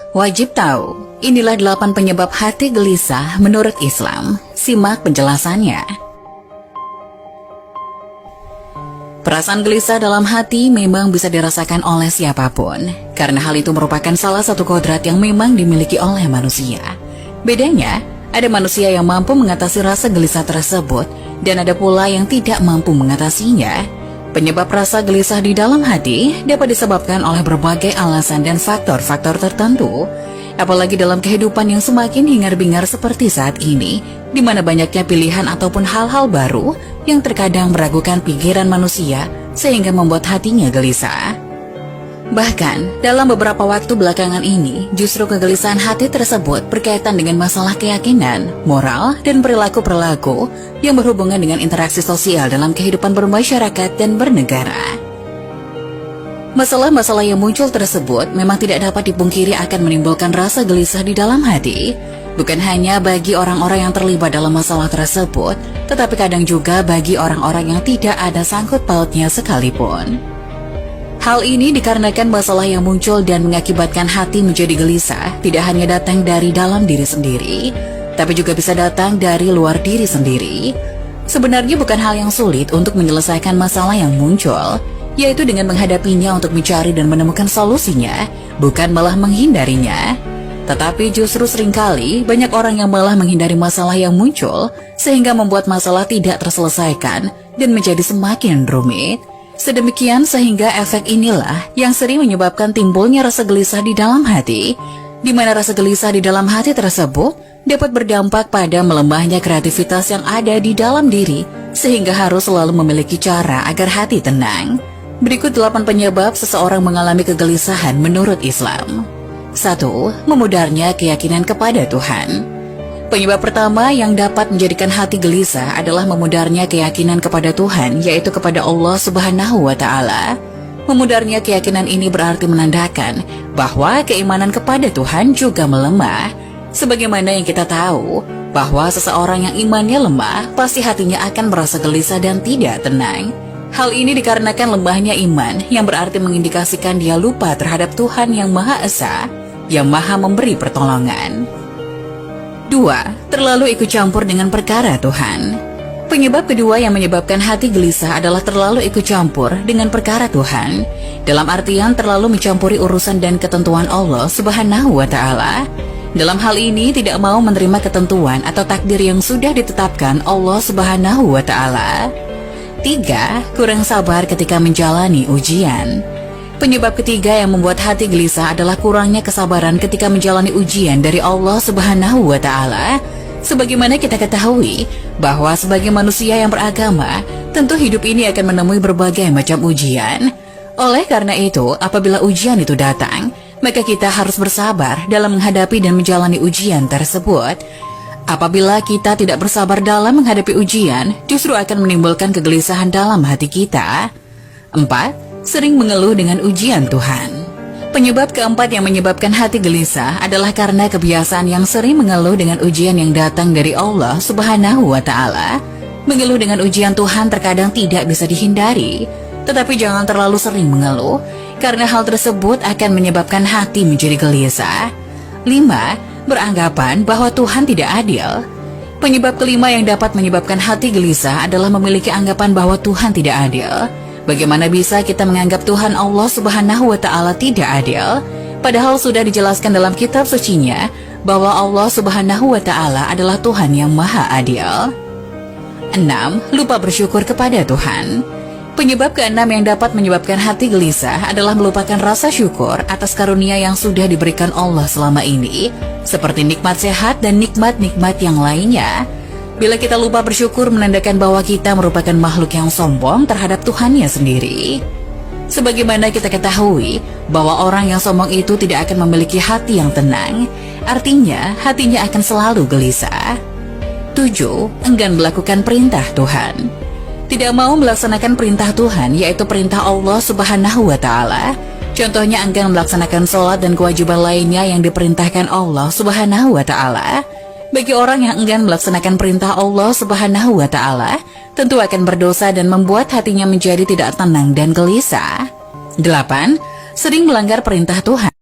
Wajib tahu, inilah 8 penyebab hati gelisah menurut Islam. Simak penjelasannya. Perasaan gelisah dalam hati memang bisa dirasakan oleh siapapun, karena hal itu merupakan salah satu kodrat yang memang dimiliki oleh manusia. Bedanya, ada manusia yang mampu mengatasi rasa gelisah tersebut, dan ada pula yang tidak mampu mengatasinya. Penyebab rasa gelisah di dalam hati dapat disebabkan oleh berbagai alasan dan faktor-faktor tertentu, apalagi dalam kehidupan yang semakin hingar-bingar seperti saat ini, di mana banyaknya pilihan ataupun hal-hal baru yang terkadang meragukan pikiran manusia sehingga membuat hatinya gelisah. Bahkan, dalam beberapa waktu belakangan ini, justru kegelisahan hati tersebut berkaitan dengan masalah keyakinan, moral, dan perilaku-perilaku yang berhubungan dengan interaksi sosial dalam kehidupan bermasyarakat dan bernegara. Masalah-masalah yang muncul tersebut memang tidak dapat dipungkiri akan menimbulkan rasa gelisah di dalam hati, bukan hanya bagi orang-orang yang terlibat dalam masalah tersebut, tetapi kadang juga bagi orang-orang yang tidak ada sangkut pautnya sekalipun. Hal ini dikarenakan masalah yang muncul dan mengakibatkan hati menjadi gelisah tidak hanya datang dari dalam diri sendiri, tapi juga bisa datang dari luar diri sendiri. Sebenarnya bukan hal yang sulit untuk menyelesaikan masalah yang muncul, yaitu dengan menghadapinya untuk mencari dan menemukan solusinya, bukan malah menghindarinya. Tetapi justru seringkali banyak orang yang malah menghindari masalah yang muncul, sehingga membuat masalah tidak terselesaikan dan menjadi semakin rumit. Sedemikian sehingga efek inilah yang sering menyebabkan timbulnya rasa gelisah di dalam hati, di mana rasa gelisah di dalam hati tersebut dapat berdampak pada melemahnya kreativitas yang ada di dalam diri, sehingga harus selalu memiliki cara agar hati tenang. Berikut 8 penyebab seseorang mengalami kegelisahan menurut Islam. 1. Memudarnya keyakinan kepada Tuhan. Penyebab pertama yang dapat menjadikan hati gelisah adalah memudarnya keyakinan kepada Tuhan, yaitu kepada Allah Subhanahu wa Ta'ala. Memudarnya keyakinan ini berarti menandakan bahwa keimanan kepada Tuhan juga melemah. Sebagaimana yang kita tahu, bahwa seseorang yang imannya lemah, pasti hatinya akan merasa gelisah dan tidak tenang. Hal ini dikarenakan lemahnya iman, yang berarti mengindikasikan dia lupa terhadap Tuhan yang Maha Esa, yang Maha memberi pertolongan. 2. Terlalu ikut campur dengan perkara Tuhan. Penyebab kedua yang menyebabkan hati gelisah adalah terlalu ikut campur dengan perkara Tuhan, dalam artian terlalu mencampuri urusan dan ketentuan Allah Subhanahu wa Ta'ala. Dalam hal ini tidak mau menerima ketentuan atau takdir yang sudah ditetapkan Allah Subhanahu wa Ta'ala. 3. Kurang sabar ketika menjalani ujian. Penyebab ketiga yang membuat hati gelisah adalah kurangnya kesabaran ketika menjalani ujian dari Allah Subhanahu wa Ta'ala. Sebagaimana kita ketahui bahwa sebagai manusia yang beragama, tentu hidup ini akan menemui berbagai macam ujian. Oleh karena itu, apabila ujian itu datang, maka kita harus bersabar dalam menghadapi dan menjalani ujian tersebut. Apabila kita tidak bersabar dalam menghadapi ujian, justru akan menimbulkan kegelisahan dalam hati kita. 4. Sering mengeluh dengan ujian Tuhan. Penyebab keempat yang menyebabkan hati gelisah adalah karena kebiasaan yang sering mengeluh dengan ujian yang datang dari Allah Subhanahu wa Ta'ala. Mengeluh dengan ujian Tuhan terkadang tidak bisa dihindari, tetapi jangan terlalu sering mengeluh, karena hal tersebut akan menyebabkan hati menjadi gelisah. 5. Beranggapan bahwa Tuhan tidak adil. Penyebab kelima yang dapat menyebabkan hati gelisah adalah memiliki anggapan bahwa Tuhan tidak adil. Bagaimana bisa kita menganggap Tuhan Allah Subhanahu wa Ta'ala tidak adil? Padahal sudah dijelaskan dalam kitab sucinya bahwa Allah Subhanahu wa Ta'ala adalah Tuhan yang Maha Adil. 6. Lupa bersyukur kepada Tuhan. Penyebab keenam yang dapat menyebabkan hati gelisah adalah melupakan rasa syukur atas karunia yang sudah diberikan Allah selama ini, seperti nikmat sehat dan nikmat-nikmat yang lainnya. Bila kita lupa bersyukur, menandakan bahwa kita merupakan makhluk yang sombong terhadap Tuhannya sendiri. Sebagaimana kita ketahui bahwa orang yang sombong itu tidak akan memiliki hati yang tenang, artinya hatinya akan selalu gelisah. 7. Enggan melakukan perintah Tuhan. Tidak mau melaksanakan perintah Tuhan, yaitu perintah Allah Subhanahu wa Ta'ala. Contohnya enggan melaksanakan sholat dan kewajiban lainnya yang diperintahkan Allah Subhanahu wa Ta'ala. Bagi orang yang enggan melaksanakan perintah Allah Subhanahu wa Ta'ala, tentu akan berdosa dan membuat hatinya menjadi tidak tenang dan gelisah. 8. Sering melanggar perintah Tuhan.